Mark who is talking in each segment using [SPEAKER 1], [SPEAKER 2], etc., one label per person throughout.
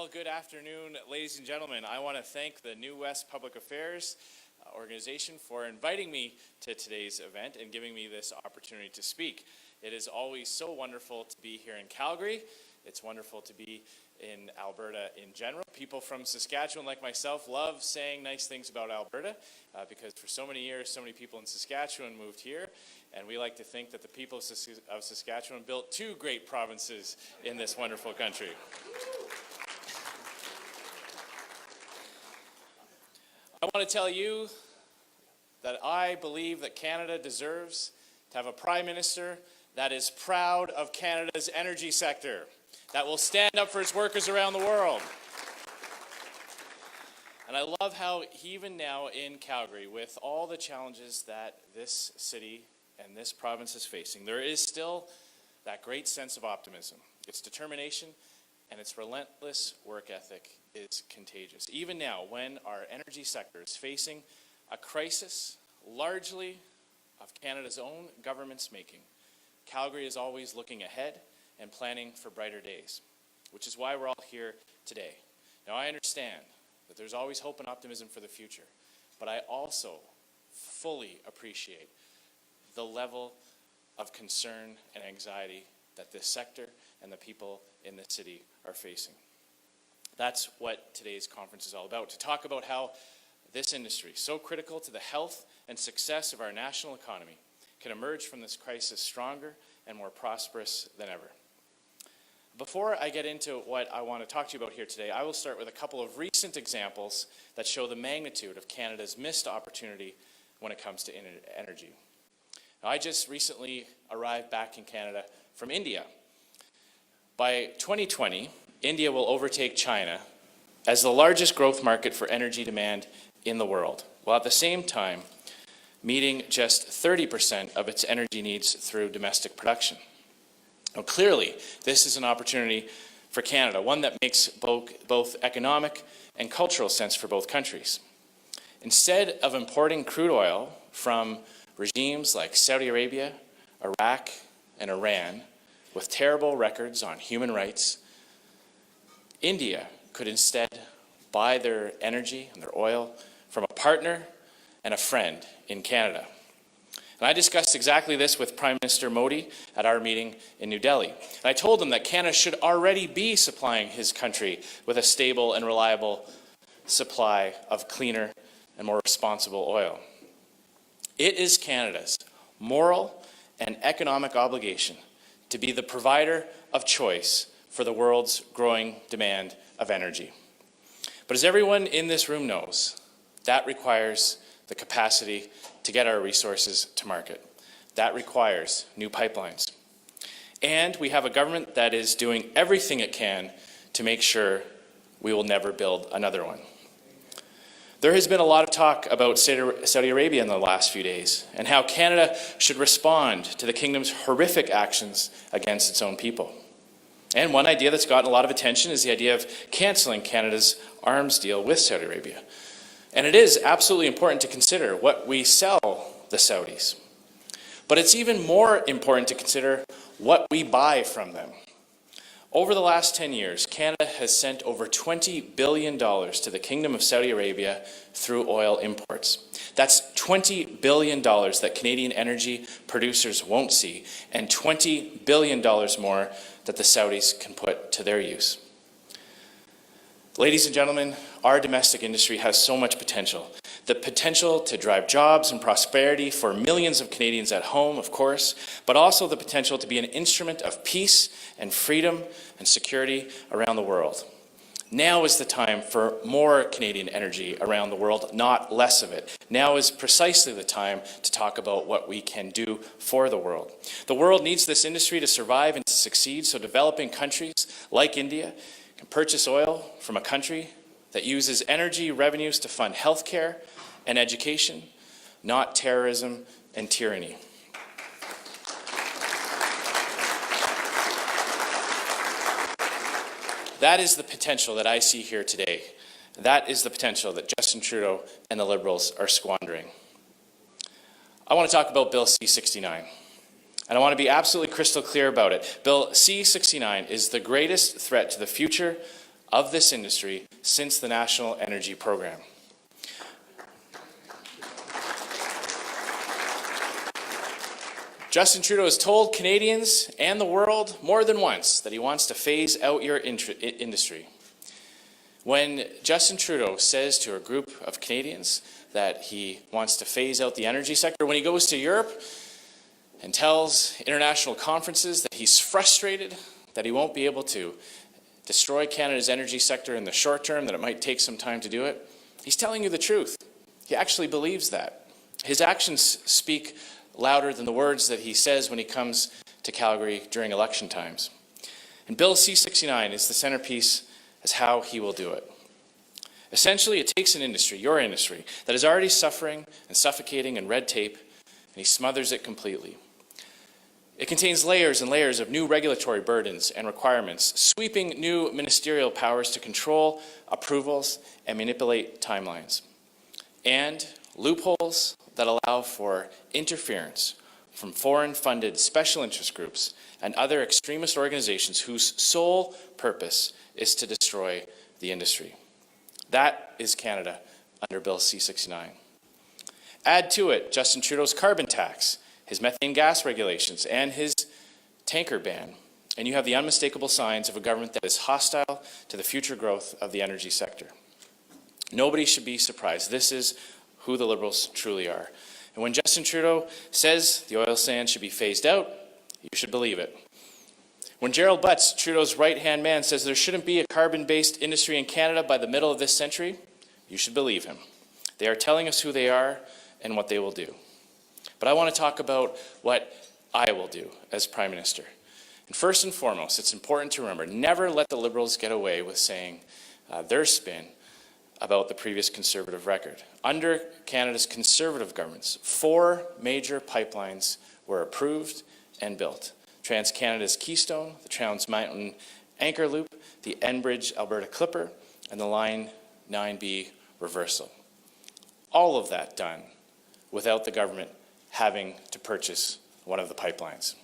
[SPEAKER 1] Well, good afternoon, ladies and gentlemen. I want to thank the New West Public Affairs organization for inviting me to today's event and giving me this opportunity to speak. It is always so wonderful to be here in Calgary. It's wonderful to be in Alberta in general. People from Saskatchewan like myself love saying nice things about Alberta because for so many years, so many people in Saskatchewan moved here, and we like to think that the people of Saskatchewan built two great provinces in this wonderful country. I want to tell you that I believe that Canada deserves to have a Prime Minister that is proud of Canada's energy sector, that will stand up for its workers around the world. And I love how even now in Calgary, with all the challenges that this city and this province is facing, there is still that great sense of optimism. Its determination and its relentless work ethic is contagious. Even now, when our energy sector is facing a crisis largely of Canada's own government's making, Calgary is always looking ahead and planning for brighter days, which is why we're all here today. Now, I understand that there's always hope and optimism for the future, but I also fully appreciate the level of concern and anxiety that this sector and the people in the city are facing. That's what today's conference is all about, to talk about how this industry, so critical to the health and success of our national economy, can emerge from this crisis stronger and more prosperous than ever. Before I get into what I want to talk to you about here today, I will start with a couple of recent examples that show the magnitude of Canada's missed opportunity when it comes to energy. Now, I just recently arrived back in Canada from India. By 2020, India will overtake China as the largest growth market for energy demand in the world, while at the same time meeting just 30% of its energy needs through domestic production. Now, clearly, this is an opportunity for Canada, one that makes both economic and cultural sense for both countries. Instead of importing crude oil from regimes like Saudi Arabia, Iraq, and Iran, with terrible records on human rights, India could instead buy their energy and their oil from a partner and a friend in Canada. And I discussed exactly this with Prime Minister Modi at our meeting in New Delhi. And I told him that Canada should already be supplying his country with a stable and reliable supply of cleaner and more responsible oil. It is Canada's moral and economic obligation to be the provider of choice for the world's growing demand of energy. But as everyone in this room knows, that requires the capacity to get our resources to market. That requires new pipelines. And we have a government that is doing everything it can to make sure we will never build another one. There has been a lot of talk about Saudi Arabia in the last few days and how Canada should respond to the kingdom's horrific actions against its own people. And one idea that's gotten a lot of attention is the idea of canceling Canada's arms deal with Saudi Arabia. And it is absolutely important to consider what we sell the Saudis. But it's even more important to consider what we buy from them. Over the last 10 years, Canada has sent over $20 billion to the Kingdom of Saudi Arabia through oil imports. That's $20 billion that Canadian energy producers won't see, and $20 billion more that the Saudis can put to their use. Ladies and gentlemen, our domestic industry has so much potential. The potential to drive jobs and prosperity for millions of Canadians at home, of course, but also the potential to be an instrument of peace and freedom and security around the world. Now is the time for more Canadian energy around the world, not less of it. Now is precisely the time to talk about what we can do for the world. The world needs this industry to survive and to succeed, so developing countries like India can purchase oil from a country that uses energy revenues to fund healthcare and education, not terrorism and tyranny. That is the potential that I see here today. That is the potential that Justin Trudeau and the Liberals are squandering. I want to talk about Bill C-69. And I want to be absolutely crystal clear about it. Bill C-69 is the greatest threat to the future of this industry since the National Energy Program. Justin Trudeau has told Canadians and the world more than once that he wants to phase out your industry. When Justin Trudeau says to a group of Canadians that he wants to phase out the energy sector, when he goes to Europe and tells international conferences that he's frustrated that he won't be able to destroy Canada's energy sector in the short term, that it might take some time to do it, he's telling you the truth. He actually believes that. His actions speak louder than the words that he says when he comes to Calgary during election times. And Bill C-69 is the centerpiece as how he will do it. Essentially, it takes an industry, your industry, that is already suffering and suffocating in red tape, and he smothers it completely. It contains layers and layers of new regulatory burdens and requirements, sweeping new ministerial powers to control approvals and manipulate timelines, and loopholes that allow for interference from foreign-funded special interest groups and other extremist organizations whose sole purpose is to destroy the industry. That is Canada under Bill C-69. Add to it Justin Trudeau's carbon tax, his methane gas regulations, and his tanker ban, and you have the unmistakable signs of a government that is hostile to the future growth of the energy sector. Nobody should be surprised. This is who the Liberals truly are. And when Justin Trudeau says the oil sands should be phased out, you should believe it. When Gerald Butts, Trudeau's right-hand man, says there shouldn't be a carbon-based industry in Canada by the middle of this century, you should believe him. They are telling us who they are and what they will do. But I want to talk about what I will do as Prime Minister. And first and foremost, it's important to remember, never let the Liberals get away with saying their spin about the previous Conservative record. Under Canada's Conservative governments, 4 major pipelines were approved and built. TransCanada's Keystone, the Trans Mountain Anchor Loop, the Enbridge Alberta Clipper, and the Line 9B reversal. All of that done without the government having to purchase one of the pipelines.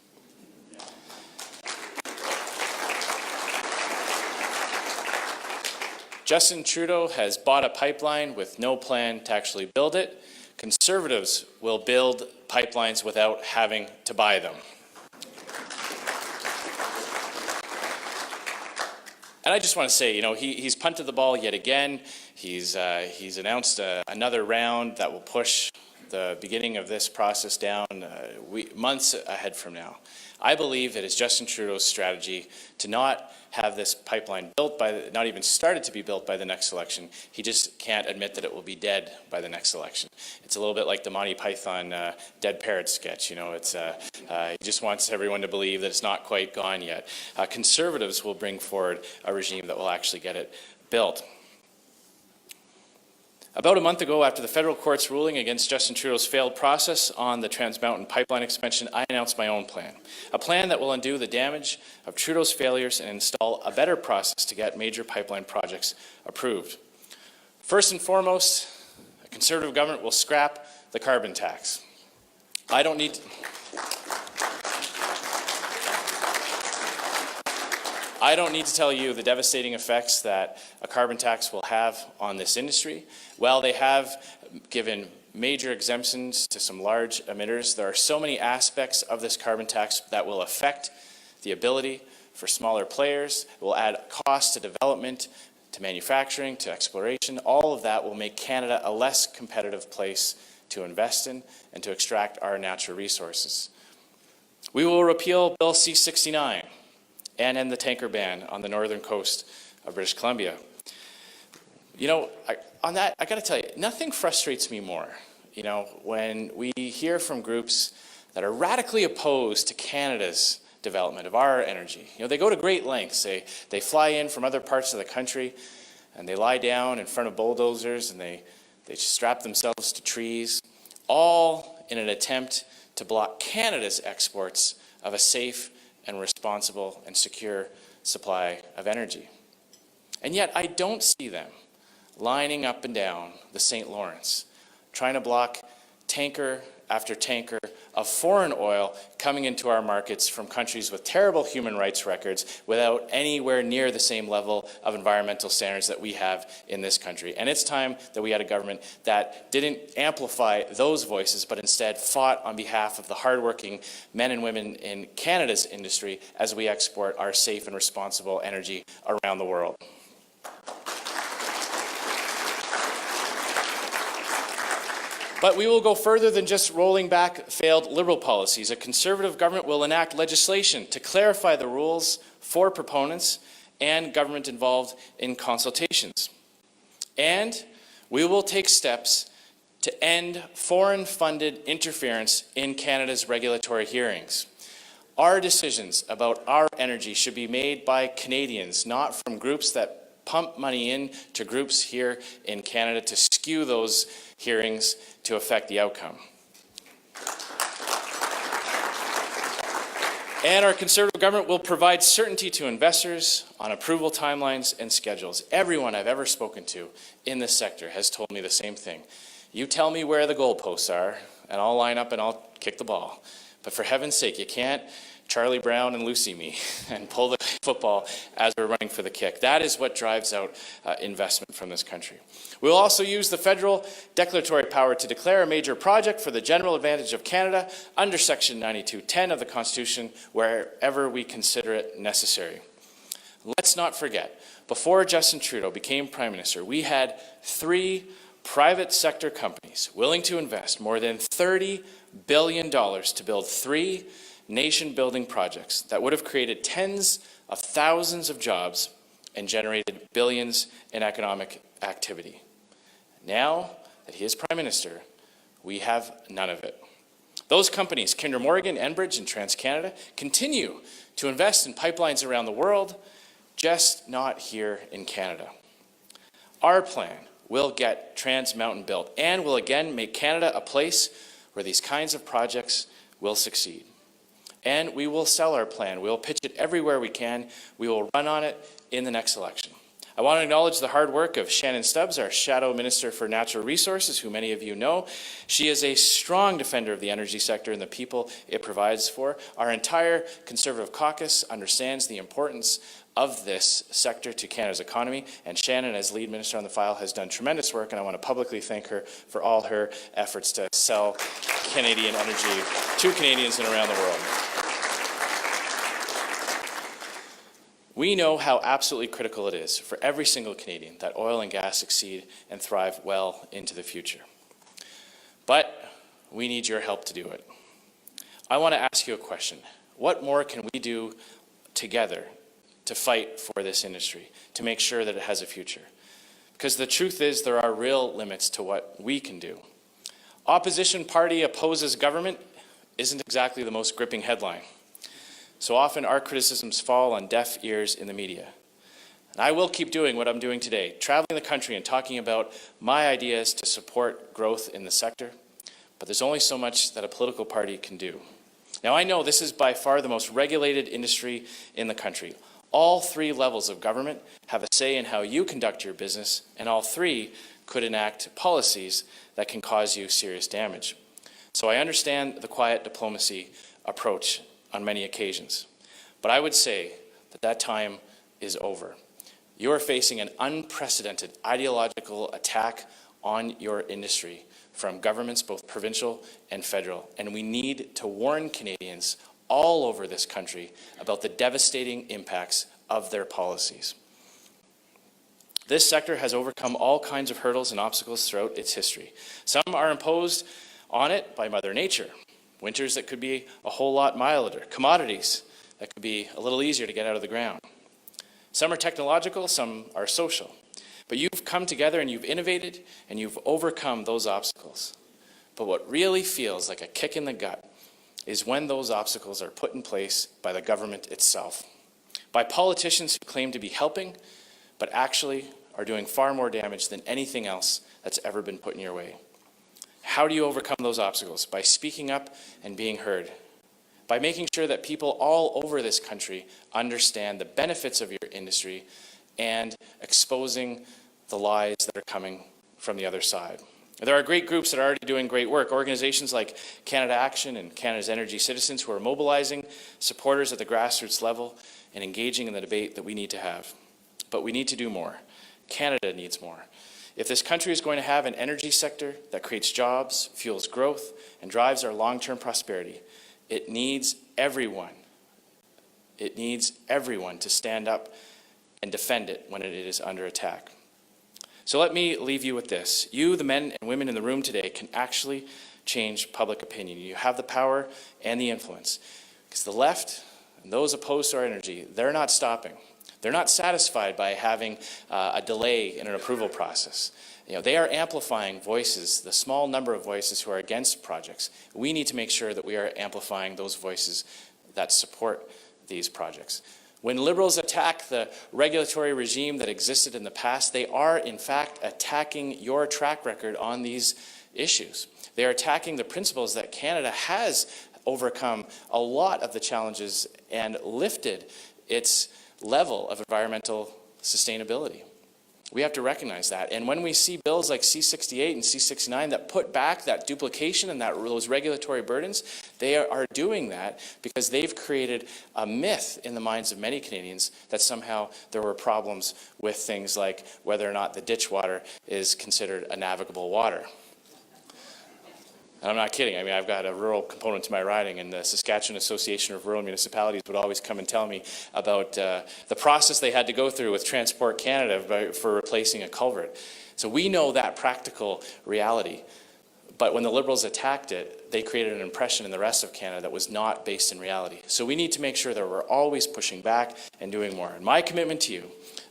[SPEAKER 1] Justin Trudeau has bought a pipeline with no plan to actually build it. Conservatives will build pipelines without having to buy them. And I just want to say, he's punted the ball yet again. He's announced another round that will push the beginning of this process down months ahead from now. I believe it is Justin Trudeau's strategy to not have this pipeline built not even started to be built by the next election. He just can't admit that it will be dead by the next election. It's a little bit like the Monty Python Dead Parrot sketch. He just wants everyone to believe that it's not quite gone yet. Conservatives will bring forward a regime that will actually get it built. About a month ago, after the federal court's ruling against Justin Trudeau's failed process on the Trans Mountain pipeline expansion, I announced my own plan. A plan that will undo the damage of Trudeau's failures and install a better process to get major pipeline projects approved. First and foremost, a Conservative government will scrap the carbon tax. I don't need to tell you the devastating effects that a carbon tax will have on this industry. While they have given major exemptions to some large emitters, there are so many aspects of this carbon tax that will affect the ability for smaller players. It will add cost to development, to manufacturing, to exploration. All of that will make Canada a less competitive place to invest in and to extract our natural resources. We will repeal Bill C-69 and end the tanker ban on the northern coast of British Columbia. On that, I got to tell you, nothing frustrates me more, when we hear from groups that are radically opposed to Canada's development of our energy. They go to great lengths. They fly in from other parts of the country, and they lie down in front of bulldozers, and they strap themselves to trees, all in an attempt to block Canada's exports of a safe and responsible and secure supply of energy. And yet I don't see them lining up and down the St. Lawrence, trying to block tanker after tanker of foreign oil coming into our markets from countries with terrible human rights records without anywhere near the same level of environmental standards that we have in this country. And it's time that we had a government that didn't amplify those voices, but instead fought on behalf of the hardworking men and women in Canada's industry as we export our safe and responsible energy around the world. But we will go further than just rolling back failed Liberal policies. A Conservative government will enact legislation to clarify the rules for proponents and government involved in consultations. And we will take steps to end foreign-funded interference in Canada's regulatory hearings. Our decisions about our energy should be made by Canadians, not from groups that pump money in to groups here in Canada to skew those hearings to affect the outcome. And our Conservative government will provide certainty to investors on approval timelines and schedules. Everyone I've ever spoken to in this sector has told me the same thing. You tell me where the goalposts are, and I'll line up and I'll kick the ball. But for heaven's sake, you can't Charlie Brown and Lucy me and pull the football as we're running for the kick. That is what drives out investment from this country. We'll also use the federal declaratory power to declare a major project for the general advantage of Canada under Section 92(10) of the Constitution wherever we consider it necessary. Let's not forget, before Justin Trudeau became Prime Minister, we had 3 private sector companies willing to invest more than $30 billion to build 3 nation-building projects that would have created tens of thousands of jobs and generated billions in economic activity. Now that he is Prime Minister, we have none of it. Those companies, Kinder Morgan, Enbridge, and TransCanada, continue to invest in pipelines around the world, just not here in Canada. Our plan will get Trans Mountain built and will again make Canada a place where these kinds of projects will succeed. And we will sell our plan. We'll pitch it everywhere we can. We will run on it in the next election. I want to acknowledge the hard work of Shannon Stubbs, our Shadow Minister for Natural Resources, who many of you know. She is a strong defender of the energy sector and the people it provides for. Our entire Conservative caucus understands the importance of this sector to Canada's economy, and Shannon, as lead minister on the file, has done tremendous work, and I want to publicly thank her for all her efforts to sell Canadian energy to Canadians and around the world. We know how absolutely critical it is for every single Canadian that oil and gas succeed and thrive well into the future. But we need your help to do it. I want to ask you a question. What more can we do together to fight for this industry, to make sure that it has a future? Because the truth is there are real limits to what we can do. Opposition party opposes government isn't exactly the most gripping headline. So often our criticisms fall on deaf ears in the media. And I will keep doing what I'm doing today, traveling the country and talking about my ideas to support growth in the sector. But there's only so much that a political party can do. Now I know this is by far the most regulated industry in the country. All 3 levels of government have a say in how you conduct your business, and all 3 could enact policies that can cause you serious damage. So I understand the quiet diplomacy approach on many occasions. But I would say that that time is over. You are facing an unprecedented ideological attack on your industry from governments both provincial and federal, and we need to warn Canadians all over this country about the devastating impacts of their policies. This sector has overcome all kinds of hurdles and obstacles throughout its history. Some are imposed on it by Mother Nature. Winters that could be a whole lot milder. Commodities that could be a little easier to get out of the ground. Some are technological, some are social. But you've come together and you've innovated and you've overcome those obstacles. But what really feels like a kick in the gut is when those obstacles are put in place by the government itself. By politicians who claim to be helping, but actually are doing far more damage than anything else that's ever been put in your way. How do you overcome those obstacles? By speaking up and being heard. By making sure that people all over this country understand the benefits of your industry and exposing the lies that are coming from the other side. There are great groups that are already doing great work, organizations like Canada Action and Canada's Energy Citizens who are mobilizing supporters at the grassroots level and engaging in the debate that we need to have. But we need to do more. Canada needs more. If this country is going to have an energy sector that creates jobs, fuels growth, and drives our long-term prosperity, it needs everyone. It needs everyone to stand up and defend it when it is under attack. So let me leave you with this. You, the men and women in the room today, can actually change public opinion. You have the power and the influence. Because the left and those opposed to our energy, they're not stopping. They're not satisfied by having a delay in an approval process. They are amplifying voices, the small number of voices who are against projects. We need to make sure that we are amplifying those voices that support these projects. When Liberals attack the regulatory regime that existed in the past, they are in fact attacking your track record on these issues. They are attacking the principles that Canada has overcome a lot of the challenges and lifted its level of environmental sustainability. We have to recognize that. And when we see bills like C-68 and C-69 that put back that duplication and those regulatory burdens, they are doing that because they've created a myth in the minds of many Canadians that somehow there were problems with things like whether or not the ditch water is considered a navigable water. And I'm not kidding. I mean, I've got a rural component to my riding, and the Saskatchewan Association of Rural Municipalities would always come and tell me about the process they had to go through with Transport Canada for replacing a culvert. So we know that practical reality. But when the Liberals attacked it, they created an impression in the rest of Canada that was not based in reality. So we need to make sure that we're always pushing back and doing more. And my commitment to you,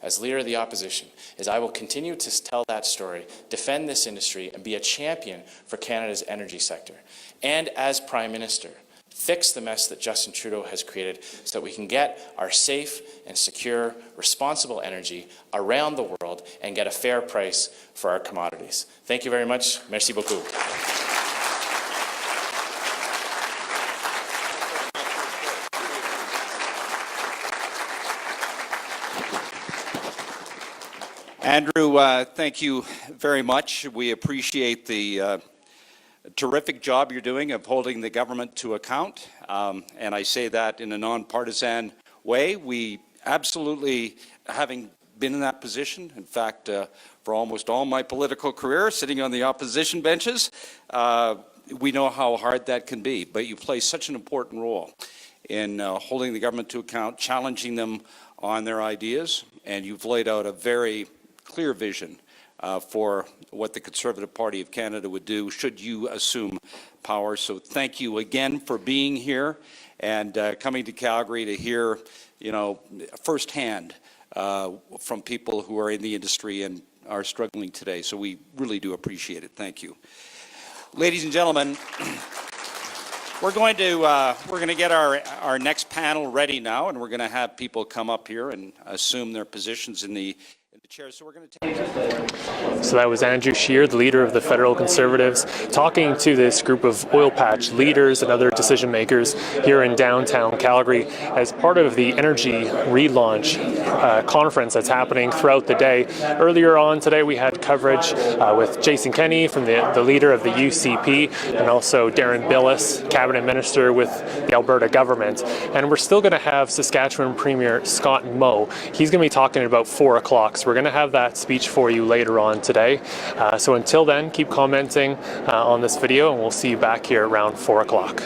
[SPEAKER 1] as leader of the opposition, is I will continue to tell that story, defend this industry, and be a champion for Canada's energy sector. And as Prime Minister, fix the mess that Justin Trudeau has created so that we can get our safe and secure, responsible energy around the world and get a fair price for our commodities. Thank you very much. Merci beaucoup.
[SPEAKER 2] Andrew, thank you very much. We appreciate the terrific job you're doing of holding the government to account, and I say that in a nonpartisan way. We absolutely, having been in that position, in fact, for almost all my political career, sitting on the opposition benches, we know how hard that can be, but you play such an important role in holding the government to account, challenging them on their ideas, and you've laid out a very clear vision for what the Conservative Party of Canada would do should you assume power. So thank you again for being here and coming to Calgary to hear, firsthand from people who are in the industry and are struggling today. So we really do appreciate it. Thank you. Ladies and gentlemen, we're going to get our next panel ready now, and we're going to have people come up here and assume their positions in the chair. So we're going to take.
[SPEAKER 3] So that was Andrew Scheer, the leader of the Federal Conservatives, talking to this group of oil patch leaders and other decision makers here in downtown Calgary as part of the energy relaunch conference that's happening throughout the day. Earlier on today, we had coverage with Jason Kenney from the leader of the UCP, and also Darren Billis, cabinet minister with the Alberta government. And we're still going to have Saskatchewan Premier Scott Moe. He's going to be talking at about 4 o'clock. So we're going to have that speech for you later on today. So until then, keep commenting on this video, and we'll see you back here around 4 o'clock.